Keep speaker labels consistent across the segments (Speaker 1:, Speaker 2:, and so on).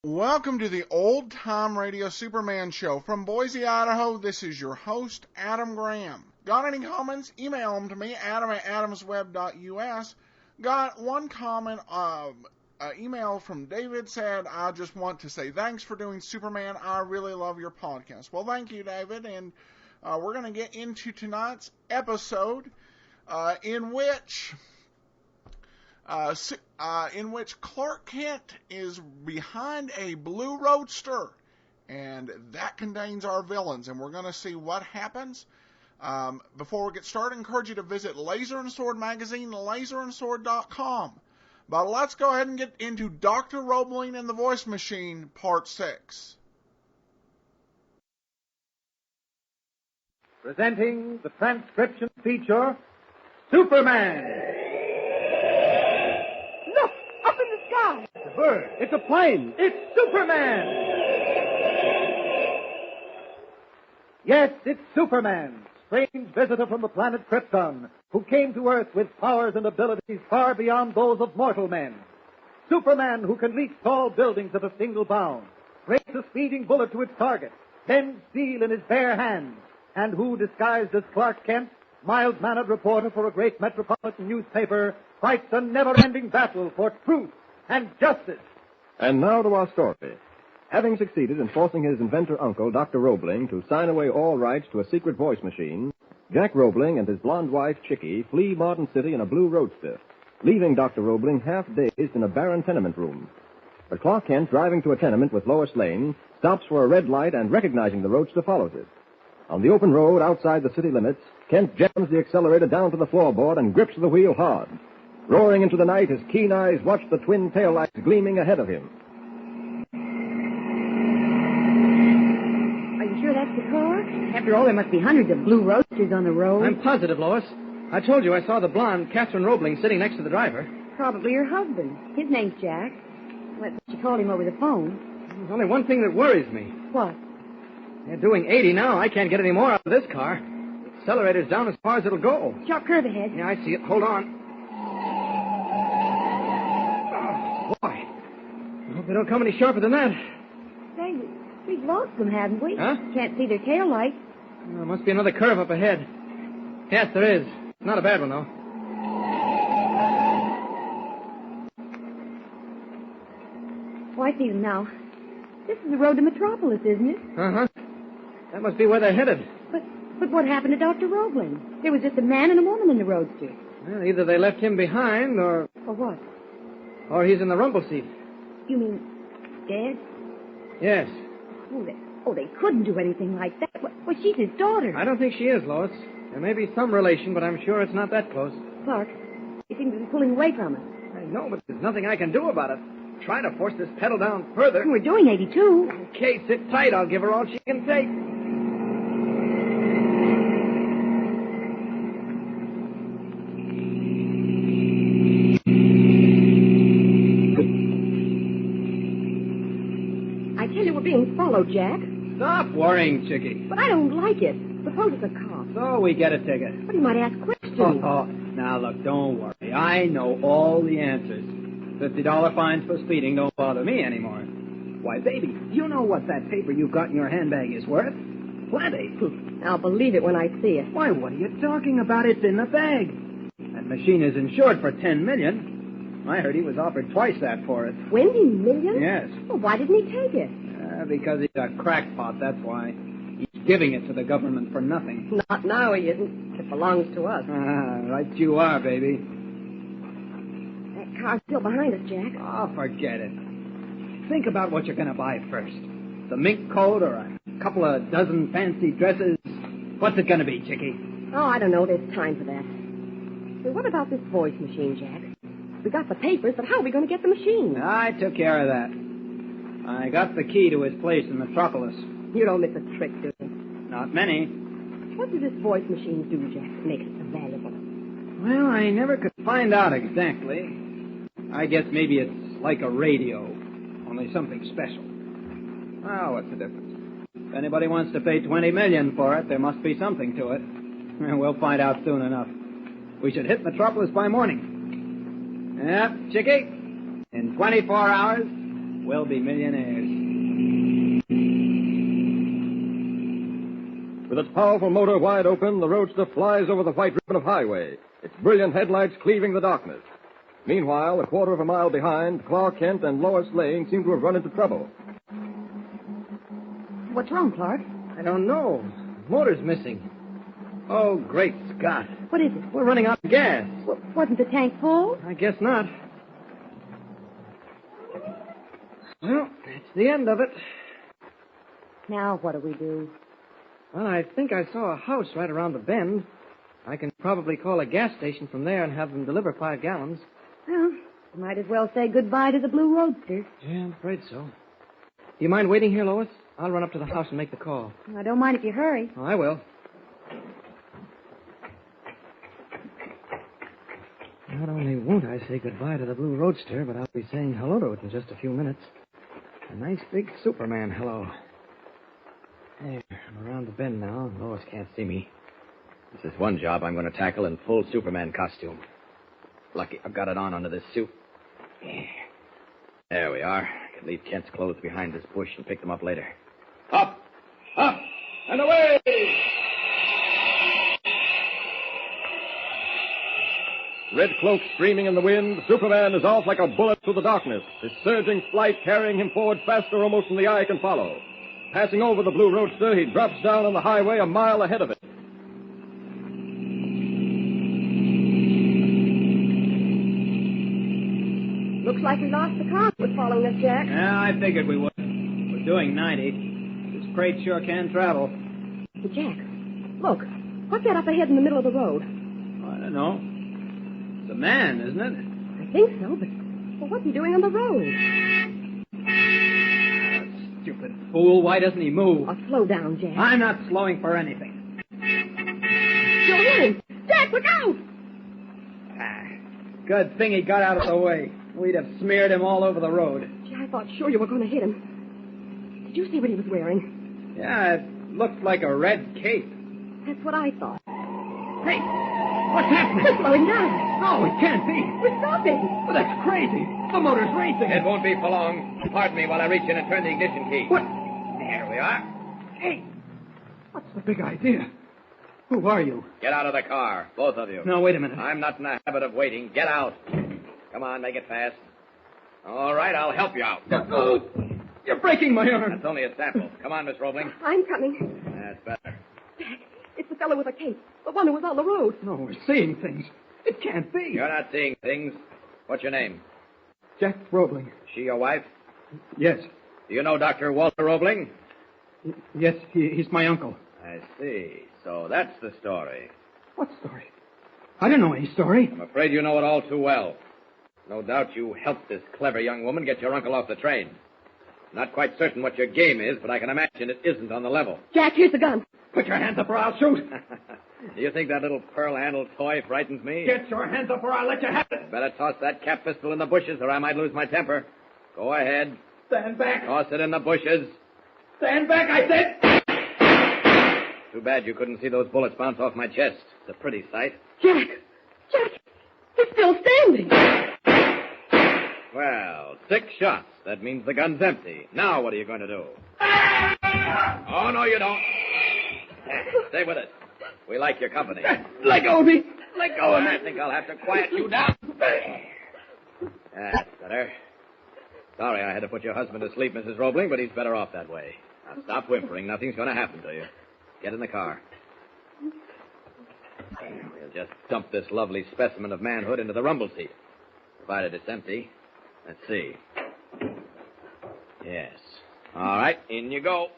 Speaker 1: Welcome to the Old Time Radio Superman Show. From Boise, Idaho, this is your host, Adam Graham. Got any comments? Email them to me, adam@adamsweb.us. Got one comment, email from David said, I just want to say thanks for doing Superman. I really love your podcast. Well, thank you, David. And we're going to get into tonight's episode in which Clark Kent is behind a blue roadster, and that contains our villains, and we're going to see what happens. Before we get started, I encourage you to visit Laser and Sword magazine, laserandsword.com. But let's go ahead and get into Dr. Roebling and the Voice Machine, Part 6.
Speaker 2: Presenting the transcription feature, Superman.
Speaker 3: It's a bird.
Speaker 2: It's a plane. It's Superman. Yes, it's Superman, strange visitor from the planet Krypton, who came to Earth with powers and abilities far beyond those of mortal men. Superman, who can leap tall buildings at a single bound, race a speeding bullet to its target, bend steel in his bare hands, and who, disguised as Clark Kent, mild-mannered reporter for a great metropolitan newspaper, fights a never-ending battle for truth and justice.
Speaker 4: And now to our story. Having succeeded in forcing his inventor uncle, Dr. Roebling, to sign away all rights to a secret voice machine, Jack Roebling and his blonde wife, Chickie, flee Martin City in a blue roadster, leaving Dr. Roebling half-dazed in a barren tenement room. But Clark Kent, driving to a tenement with Lois Lane, stops for a red light and, recognizing the roadster, follows it. On the open road outside the city limits, Kent jams the accelerator down to the floorboard and grips the wheel hard. Roaring into the night, his keen eyes watch the twin taillights gleaming ahead of him.
Speaker 5: Are you sure that's the car? After all, there must be hundreds of blue roadsters on the road.
Speaker 3: I'm positive, Lois. I told you I saw the blonde Catherine Roebling sitting next to the driver.
Speaker 5: Probably her husband. His name's Jack. Well, she called him over the phone.
Speaker 3: There's only one thing that worries me.
Speaker 5: What?
Speaker 3: They're doing 80 now. I can't get any more out of this car. The accelerator's down as far as it'll go.
Speaker 5: Sharp curve ahead.
Speaker 3: Yeah, I see it. Hold on. Oh, boy. I hope they don't come any sharper than that.
Speaker 5: Say, we've lost them, haven't we?
Speaker 3: Huh?
Speaker 5: Can't see their tail lights.
Speaker 3: Oh, there must be another curve up ahead. Yes, there is. Not a bad one, though.
Speaker 5: Oh, I see them now. This is the road to Metropolis, isn't it?
Speaker 3: Uh-huh. That must be where they're headed.
Speaker 5: But what happened to Dr. Roebling? There was just a man and a woman in the roadster.
Speaker 3: Well, either they left him behind, or
Speaker 5: what?
Speaker 3: Or he's in the rumble seat.
Speaker 5: You mean dead?
Speaker 3: Yes.
Speaker 5: Oh, they couldn't do anything like that. Well, she's his daughter.
Speaker 3: I don't think she is, Lois. There may be some relation, but I'm sure it's not that close.
Speaker 5: Clark, he seems to be pulling away from us.
Speaker 3: I know, but there's nothing I can do about it. Try to force this pedal down further.
Speaker 5: We're doing 82.
Speaker 3: Okay, sit tight. I'll give her all she can take.
Speaker 5: I tell you, we're being followed, Jack.
Speaker 3: Stop worrying, Chickie.
Speaker 5: But I don't like it. Suppose it's a cop.
Speaker 3: So we get a ticket.
Speaker 5: But he might ask questions.
Speaker 3: Now, look, don't worry. I know all the answers. $50 fines for speeding don't bother me anymore. Why, baby, you know what that paper you've got in your handbag is worth? Plenty.
Speaker 5: I'll believe it when I see it.
Speaker 3: Why, what are you talking about? It's in the bag. That machine is insured for $10 million. I heard he was offered twice that for it.
Speaker 5: $20 million?
Speaker 3: Yes.
Speaker 5: Well, why didn't he take it?
Speaker 3: Because he's a crackpot, that's why. He's giving it to the government for nothing.
Speaker 5: Not now, he isn't. It belongs to us.
Speaker 3: Right you are, baby.
Speaker 5: That car's still behind us, Jack.
Speaker 3: Oh, forget it. Think about what you're going to buy first. The mink coat or a couple of dozen fancy dresses. What's it going to be, Chickie?
Speaker 5: Oh, I don't know. There's time for that. Well, what about this voice machine, Jack? We got the papers, but how are we going to get the machine?
Speaker 3: I took care of that. I got the key to his place in Metropolis.
Speaker 5: You don't miss a trick, do you?
Speaker 3: Not many.
Speaker 5: What does this voice machine do, Jack, that makes it so valuable?
Speaker 3: Well, I never could find out exactly. I guess maybe it's like a radio, only something special. Well, what's the difference? If anybody wants to pay $20 million for it, there must be something to it. We'll find out soon enough. We should hit Metropolis by morning. Yep, Chickie. In 24 hours, we'll be millionaires.
Speaker 4: With its powerful motor wide open, the Roadster flies over the white ribbon of highway, its brilliant headlights cleaving the darkness. Meanwhile, a quarter of a mile behind, Clark Kent and Lois Lane seem to have run into trouble.
Speaker 5: What's wrong, Clark?
Speaker 3: I don't know. Motor's missing. Oh, great Scott.
Speaker 5: What is it?
Speaker 3: We're running out of gas.
Speaker 5: Wasn't the tank full?
Speaker 3: I guess not. Well, that's the end of it.
Speaker 5: Now what do we do?
Speaker 3: Well, I think I saw a house right around the bend. I can probably call a gas station from there and have them deliver 5 gallons.
Speaker 5: Well, might as well say goodbye to the Blue Roadster.
Speaker 3: Yeah, I'm afraid so. Do you mind waiting here, Lois? I'll run up to the house and make the call.
Speaker 5: I don't mind if you hurry.
Speaker 3: Oh, I will. Not only won't I say goodbye to the Blue Roadster, but I'll be saying hello to it in just a few minutes. A nice big Superman hello. There, I'm around the bend now. Lois can't see me.
Speaker 6: This is one job I'm going to tackle in full Superman costume. Lucky I've got it on under this suit. Yeah. There we are. I can leave Kent's clothes behind this bush and pick them up later. Up! Up! And away!
Speaker 4: Red cloak streaming in the wind, Superman is off like a bullet through the darkness, his surging flight carrying him forward faster almost than the eye can follow. Passing over the Blue Roadster, he drops down on the highway a mile ahead of it.
Speaker 5: Looks like we lost the car that was following us, Jack.
Speaker 3: Yeah, I figured we would. We're doing 90. This crate sure can travel.
Speaker 5: But Jack, look. What's that up ahead in the middle of the road?
Speaker 3: I don't know. It's a man, isn't it?
Speaker 5: I think so, but well, what's he doing on the road?
Speaker 3: Stupid fool. Why doesn't he move?
Speaker 5: Oh, slow down, Jack.
Speaker 3: I'm not slowing for anything.
Speaker 5: You'll hit him. Jack, look out!
Speaker 3: Good thing he got out of the way. We'd have smeared him all over the road.
Speaker 5: Gee, I thought sure you were going to hit him. Did you see what he was wearing?
Speaker 3: Yeah, it looked like a red cape.
Speaker 5: That's what I thought.
Speaker 3: Hey, what's happening?
Speaker 5: We're slowing down.
Speaker 3: No, it can't be.
Speaker 5: We're stopping.
Speaker 3: Well, that's crazy. The motor's racing.
Speaker 6: It won't be for long. Pardon me while I reach in and turn the ignition key.
Speaker 3: What?
Speaker 6: There we are.
Speaker 3: Hey, what's the big idea? Who are you?
Speaker 6: Get out of the car, both of you.
Speaker 3: No, wait a minute.
Speaker 6: I'm not in the habit of waiting. Get out. Come on, make it fast. All right, I'll help you out.
Speaker 3: Oh, you're breaking my arm.
Speaker 6: That's only a sample. Come on, Miss Roebling.
Speaker 5: I'm coming.
Speaker 6: That's better.
Speaker 5: Jack, it's the fellow with the cape. The one who was on the road.
Speaker 3: No, we're seeing things. It can't be.
Speaker 6: You're not seeing things. What's your name?
Speaker 3: Jack Roebling.
Speaker 6: She your wife?
Speaker 3: Yes.
Speaker 6: Do you know Dr. Walter Roebling?
Speaker 3: Yes, he's my uncle.
Speaker 6: I see. So that's the story.
Speaker 3: What story? I don't know any story.
Speaker 6: I'm afraid you know it all too well. No doubt you helped this clever young woman get your uncle off the train. Not quite certain what your game is, but I can imagine it isn't on the level.
Speaker 5: Jack, here's the gun.
Speaker 3: Put your hands up or I'll shoot.
Speaker 6: Do you think that little pearl-handled toy frightens me?
Speaker 3: Get your hands up or I'll let you have it.
Speaker 6: Better toss that cap pistol in the bushes or I might lose my temper. Go ahead.
Speaker 3: Stand back.
Speaker 6: Toss it in the bushes.
Speaker 3: Stand back, I said.
Speaker 6: Too bad you couldn't see those bullets bounce off my chest. It's a pretty sight.
Speaker 5: Jack! He's still standing.
Speaker 6: Well, 6 shots. That means the gun's empty. Now what are you going to do? Oh, no, you don't. Stay with us. We like your company.
Speaker 3: Let go of me. Let go of me.
Speaker 6: I think I'll have to quiet you down. That's better. Sorry I had to put your husband to sleep, Mrs. Roebling, but he's better off that way. Now stop whimpering. Nothing's going to happen to you. Get in the car. We'll just dump this lovely specimen of manhood into the rumble seat. Provided it's empty. Let's see. Yes. All right, in you go.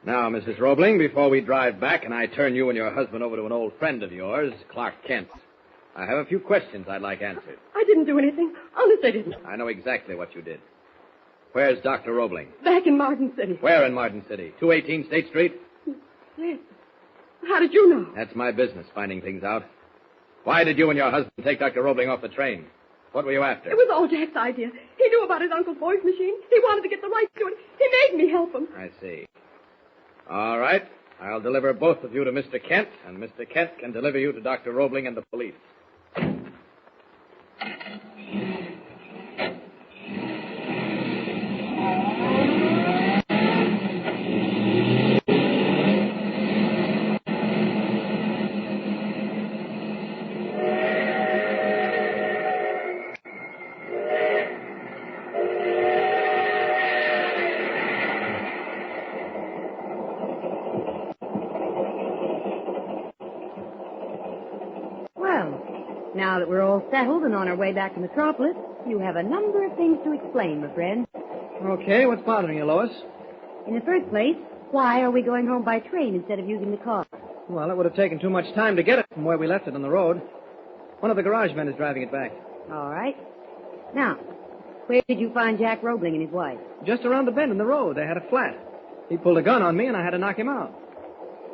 Speaker 6: Now, Mrs. Roebling, before we drive back and I turn you and your husband over to an old friend of yours, Clark Kent, I have a few questions I'd like answered.
Speaker 5: I didn't do anything. Honest, I didn't.
Speaker 6: I know exactly what you did. Where's Dr. Roebling?
Speaker 5: Back in Martin City.
Speaker 6: Where in Martin City? 218 State Street?
Speaker 5: Yes. How did you know?
Speaker 6: That's my business, finding things out. Why did you and your husband take Dr. Roebling off the train? What were you after?
Speaker 5: It was all Jack's idea. He knew about his uncle's voice machine. He wanted to get the rights to it. He made me help him.
Speaker 6: I see. All right. I'll deliver both of you to Mr. Kent, and Mr. Kent can deliver you to Dr. Roebling and the police.
Speaker 7: Now that we're all settled and on our way back to Metropolis, you have a number of things to explain, my friend.
Speaker 3: Okay, what's bothering you, Lois?
Speaker 7: In the first place, why are we going home by train instead of using the car?
Speaker 3: Well, it would have taken too much time to get it from where we left it on the road. One of the garage men is driving it back.
Speaker 7: All right. Now, where did you find Jack Roebling and his wife?
Speaker 3: Just around the bend in the road. They had a flat. He pulled a gun on me, and I had to knock him out.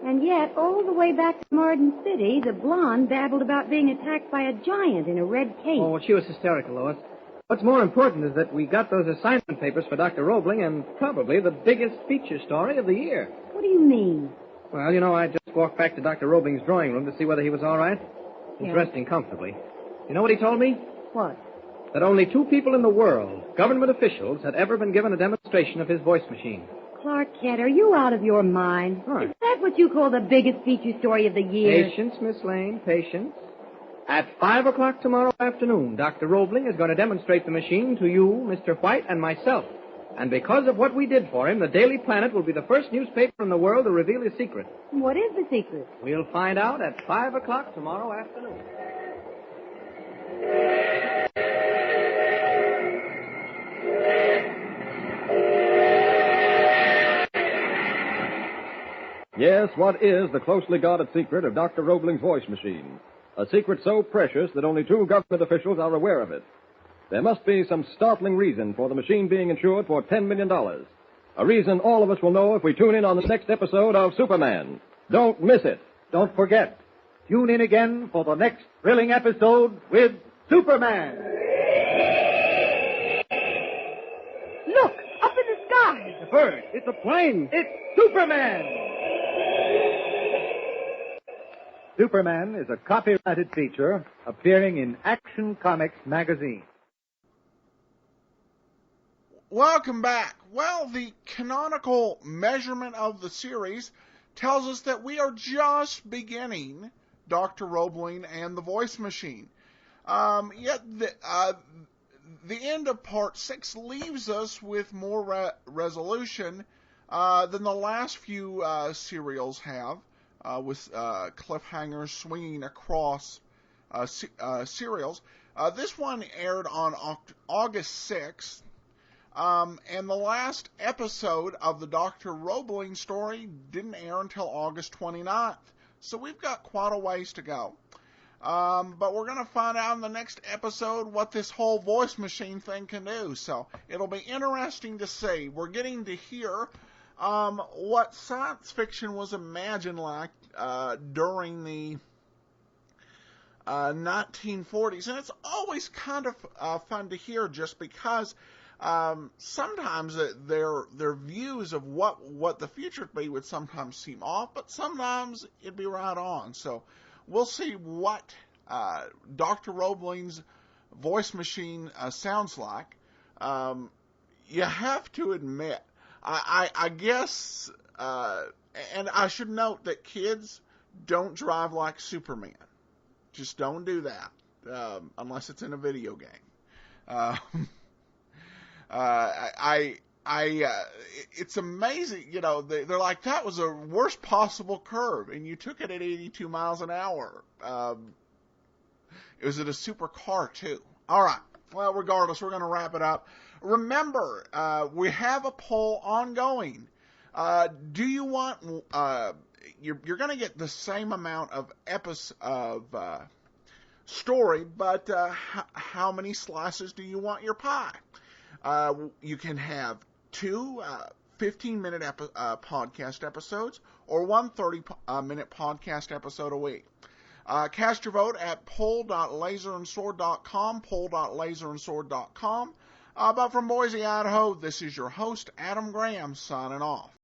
Speaker 7: And yet, all the way back to Marden City, the blonde babbled about being attacked by a giant in a red cape.
Speaker 3: Oh, well, she was hysterical, Lois. What's more important is that we got those assignment papers for Dr. Roebling and probably the biggest feature story of the year.
Speaker 7: What do you mean?
Speaker 3: Well, you know, I just walked back to Dr. Roebling's drawing room to see whether he was all right. He's
Speaker 7: Yeah.
Speaker 3: resting comfortably. You know what he told me?
Speaker 7: What?
Speaker 3: That only 2 people in the world, government officials, had ever been given a demonstration of his voice machine.
Speaker 7: Clark Kent, are you out of your mind?
Speaker 3: Huh.
Speaker 7: Is that what you call the biggest feature story of the year?
Speaker 3: Patience, Miss Lane, patience. At 5 o'clock tomorrow afternoon, Dr. Roebling is going to demonstrate the machine to you, Mr. White, and myself. And because of what we did for him, the Daily Planet will be the first newspaper in the world to reveal his secret.
Speaker 7: What is the secret?
Speaker 3: We'll find out at 5 o'clock tomorrow afternoon.
Speaker 4: Yes, what is the closely guarded secret of Dr. Roebling's voice machine? A secret so precious that only 2 government officials are aware of it. There must be some startling reason for the machine being insured for $10 million. A reason all of us will know if we tune in on the next episode of Superman. Don't miss it.
Speaker 2: Don't forget, tune in again for the next thrilling episode with Superman.
Speaker 7: Look, up in the sky.
Speaker 2: It's a bird. It's a plane. It's Superman. Superman is a copyrighted feature appearing in Action Comics magazine.
Speaker 1: Welcome back. Well, the canonical measurement of the series tells us that we are just beginning Dr. Roebling and the voice machine. Yet the end of part 6 leaves us with more resolution than the last few serials have, with cliffhangers swinging across serials. This one aired on August 6th. And the last episode of the Dr. Roebling story didn't air until August 29th. So we've got quite a ways to go. But we're going to find out in the next episode what this whole voice machine thing can do. So it'll be interesting to see. We're getting to hear what science fiction was imagined like during the 1940s. And it's always kind of fun to hear just because sometimes their views of what the future would be would sometimes seem off, but sometimes it'd be right on. So we'll see what Dr. Roebling's voice machine sounds like. You have to admit, I guess, and I should note that kids don't drive like Superman. Just don't do that unless it's in a video game. It's amazing, you know, they're like, that was the worst possible curve, and you took it at 82 miles an hour. It was at a supercar, too. All right. Well, regardless, we're going to wrap it up. Remember, we have a poll ongoing. Do you want, you're going to get the same amount of story, but how many slices do you want your pie? You can have 2 15-minute podcast episodes or 1 30-minute podcast episode a week. Cast your vote at poll.laserandsword.com, poll.laserandsword.com. But from Boise, Idaho, this is your host, Adam Graham, signing off.